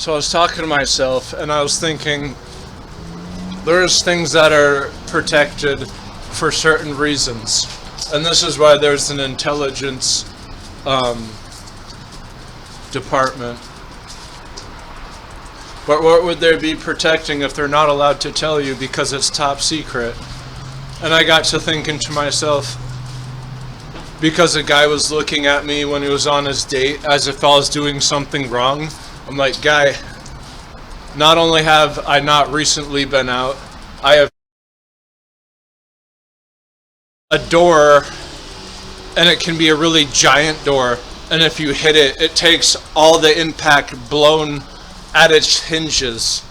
So I was talking to myself and I was thinking there's things that are protected for certain reasons. And this is why there's an intelligence department. But what would they be protecting if they're not allowed to tell you because it's top secret? And I got to thinking to myself, because a guy was looking at me when he was on his date as if I was doing something wrong, I'm like, guy, not only have I not recently been out, I have a door, and it can be a really giant door, and if you hit it, it takes all the impact blown at its hinges.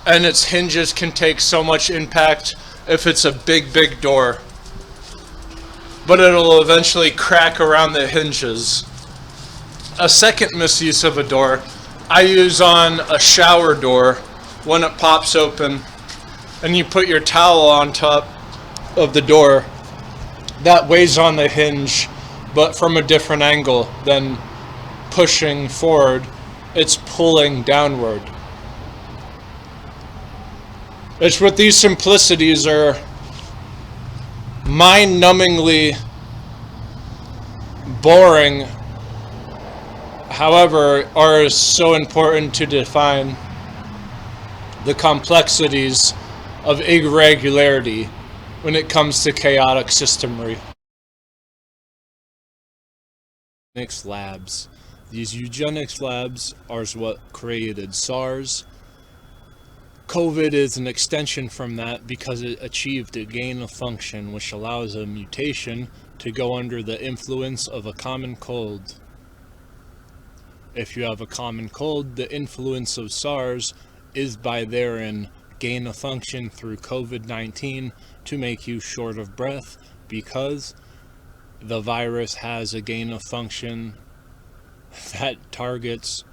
And its hinges can take so much impact if it's a big door. But it'll eventually crack around the hinges. A second misuse of a door, I use on a shower door when it pops open and you put your towel on top of the door. That weighs on the hinge, but from a different angle than pushing forward, it's pulling downward. It's with these simplicities are mind-numbingly boring, however, are so important to define the complexities of irregularity when it comes to chaotic systemry. Eugenics labs. These eugenics labs are what created SARS. COVID is an extension from that because it achieved a gain of function which allows a mutation to go under the influence of a common cold. If you have a common cold, the influence of SARS is by therein gain of function through COVID-19 to make you short of breath because the virus has a gain of function that targets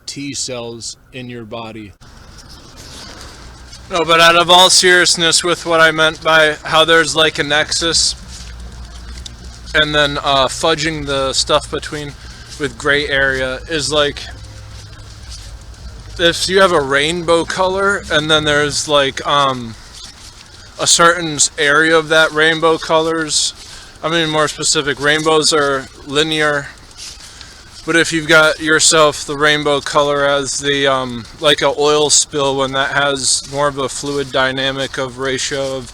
T cells in your body. No, but out of all seriousness with what I meant by how there's like a nexus and then fudging the stuff between with gray area is like if you have a rainbow color and then there's like a certain area of that rainbow colors, I mean more specific, rainbows are linear, but if you've got yourself the rainbow color as the like a oil spill, when that has more of a fluid dynamic of ratio of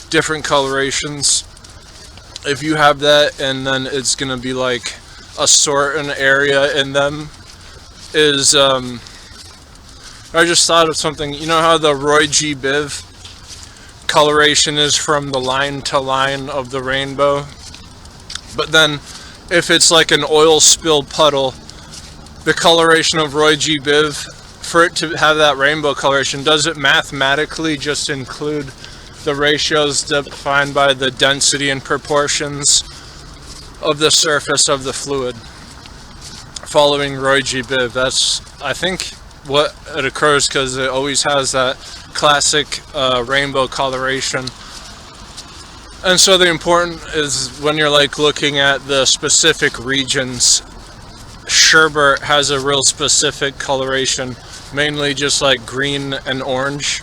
different colorations, if you have that and then it's gonna be like a certain area in them is I just thought of something. You know how the Roy G. Biv coloration is from the line to line of the rainbow? But then if it's like an oil spill puddle, the coloration of Roy G. Biv, for it to have that rainbow coloration, does it mathematically just include the ratios defined by the density and proportions of the surface of the fluid following Roy G. Biv? That's, I think, what it occurs because it always has that classic rainbow coloration. And so the important is when you're like looking at the specific regions, sherbet has a real specific coloration, mainly just like green and orange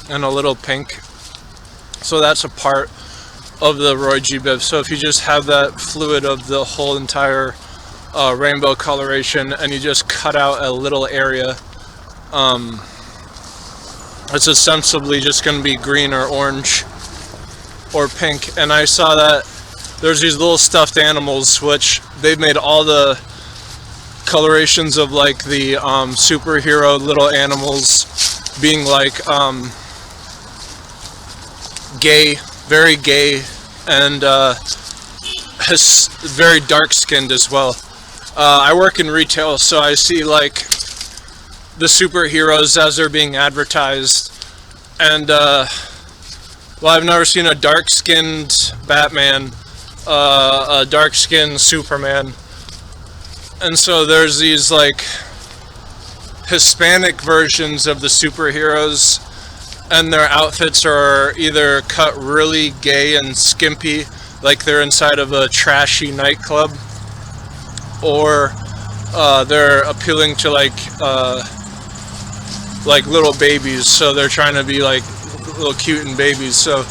and a little pink. So that's a part of the Roy G. Biv. So if you just have that fluid of the whole entire rainbow coloration and you just cut out a little area, it's ostensibly just going to be green or orange or pink. And I saw that there's these little stuffed animals which they've made all the colorations of like the superhero little animals being like gay, very gay, and very dark skinned as well. I work in retail, so I see like the superheroes as they're being advertised, and well, I've never seen a dark-skinned Batman, a dark-skinned Superman, and so there's these like Hispanic versions of the superheroes, and their outfits are either cut really gay and skimpy, like they're inside of a trashy nightclub, or they're appealing to like little babies, so they're trying to be like little cute and babies. So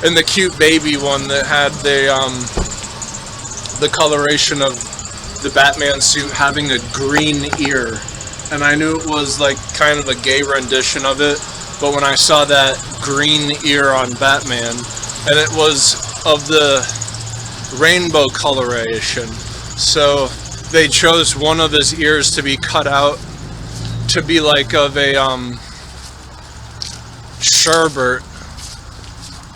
in the cute baby one that had the coloration of the Batman suit having a green ear, and I knew it was like kind of a gay rendition of it, but when I saw that green ear on Batman, and it was of the rainbow coloration, so they chose one of his ears to be cut out to be like of a sherbet.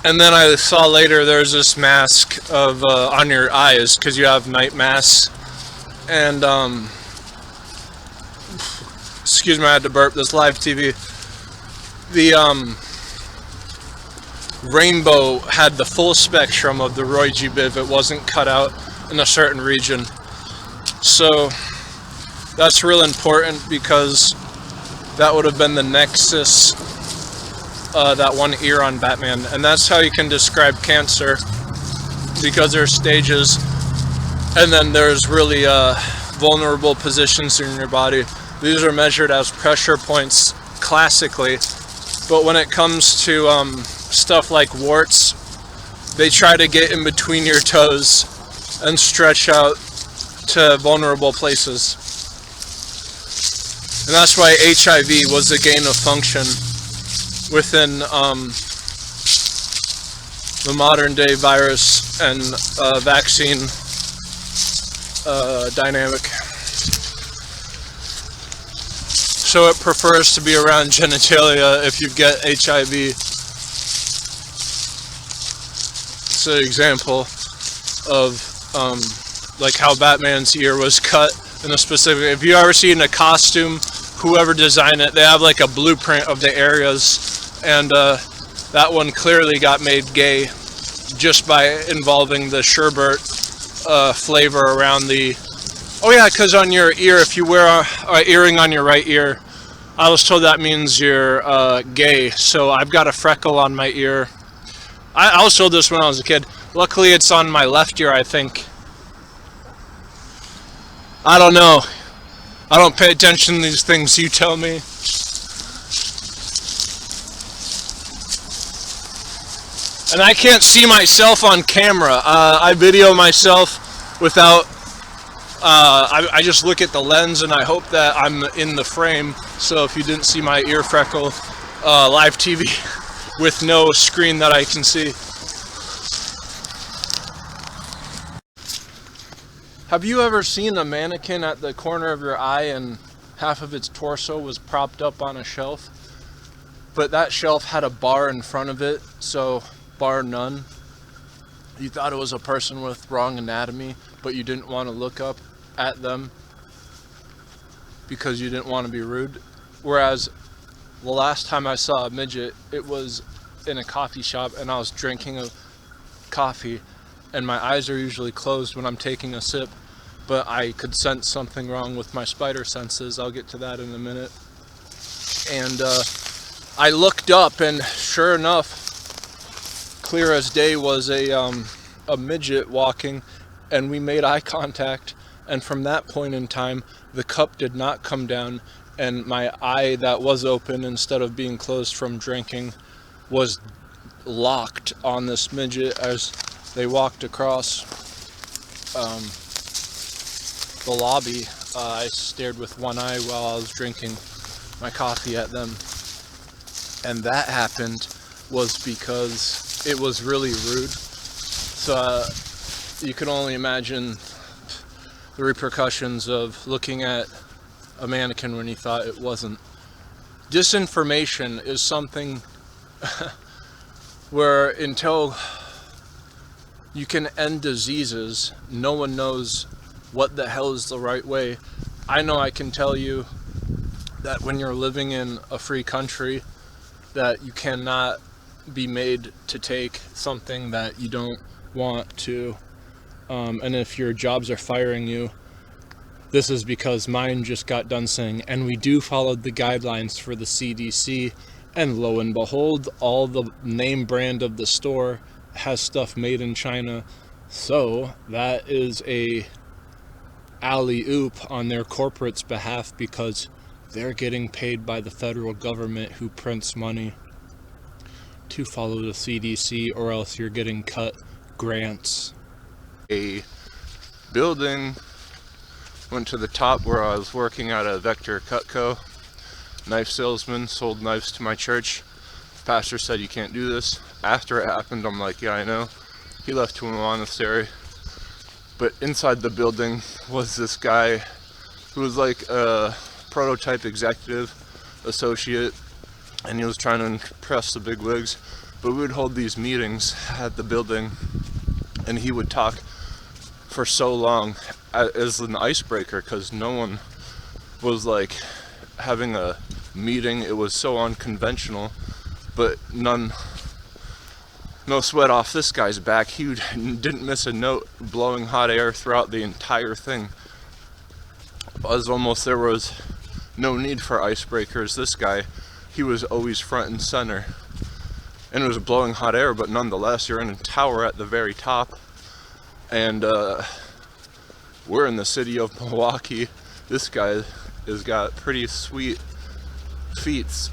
And then I saw later there's this mask of on your eyes because you have night masks. And excuse me, I had to burp. This live TV. The rainbow had the full spectrum of the Roy G. Biv. It wasn't cut out in a certain region. So that's real important because that would have been the nexus. That one ear on Batman, and that's how you can describe cancer, because there's stages, and then there's really vulnerable positions in your body. These are measured as pressure points classically, but when it comes to stuff like warts, they try to get in between your toes and stretch out to vulnerable places, and that's why HIV was a gain of function within the modern day virus and vaccine dynamic. So it prefers to be around genitalia if you get HIV. It's an example of like how Batman's ear was cut in a specific. If you ever seen a costume, whoever designed it, they have like a blueprint of the areas. And that one clearly got made gay just by involving the sherbet flavor around the... Oh yeah, because on your ear, if you wear an earring on your right ear, I was told that means you're gay. So I've got a freckle on my ear. I was told this when I was a kid. Luckily it's on my left ear, I think. I don't know. I don't pay attention to these things, you tell me. And I can't see myself on camera. I video myself without... I just look at the lens and I hope that I'm in the frame. So if you didn't see my ear freckle, live TV with no screen that I can see. Have you ever seen a mannequin at the corner of your eye and half of its torso was propped up on a shelf? But that shelf had a bar in front of it, so bar none. You thought it was a person with wrong anatomy, but you didn't want to look up at them because you didn't want to be rude. Whereas the last time I saw a midget, it was in a coffee shop and I was drinking a coffee, and my eyes are usually closed when I'm taking a sip, but I could sense something wrong with my spider senses. I'll get to that in a minute. And I looked up, and sure enough, clear as day, was a midget walking, and we made eye contact, and from that point in time the cup did not come down, and my eye that was open instead of being closed from drinking was locked on this midget as they walked across the lobby. I stared with one eye while I was drinking my coffee at them, and that happened was because it was really rude. So you can only imagine the repercussions of looking at a mannequin when you thought it wasn't. Disinformation is something where until you can end diseases, no one knows what the hell is the right way. I know I can tell you that when you're living in a free country, that you cannot be made to take something that you don't want to, and if your jobs are firing you, this is because mine just got done saying, and we do follow the guidelines for the CDC, and lo and behold, all the name brand of the store has stuff made in China. So that is a alley-oop on their corporate's behalf because they're getting paid by the federal government, who prints money to follow the CDC, or else you're getting cut grants. A building went to the top where I was working at a Vector Cutco. Knife salesman sold knives to my church. Pastor said you can't do this. After it happened, I'm like, yeah, I know. He left to a monastery. But inside the building was this guy who was like a prototype executive associate, and he was trying to impress the bigwigs. But we would hold these meetings at the building, and he would talk for so long as an icebreaker, because no one was like having a meeting. It was so unconventional, but no sweat off this guy's back. He didn't miss a note, blowing hot air throughout the entire thing. There was no need for icebreakers. This guy, he was always front and center, and it was blowing hot air, but nonetheless, you're in a tower at the very top, and we're in the city of Milwaukee. This guy has got pretty sweet feats.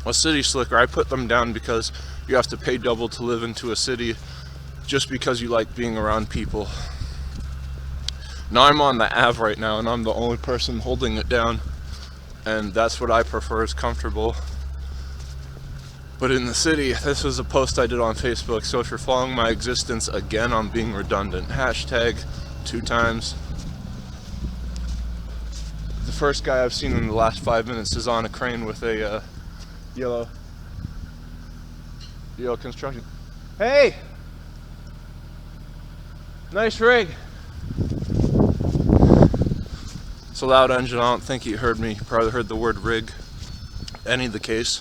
A city slicker, I put them down because you have to pay double to live into a city just because you like being around people. Now I'm on the Ave right now, and I'm the only person holding it down, and that's what I prefer, is comfortable. But in the city, this was a post I did on Facebook, so if you're following my existence, again, I'm being redundant. Hashtag 2 times. The first guy I've seen in the last 5 minutes is on a crane with a yellow construction. Hey! Nice rig! It's a loud engine. I don't think he heard me. He probably heard the word rig. Any of the case.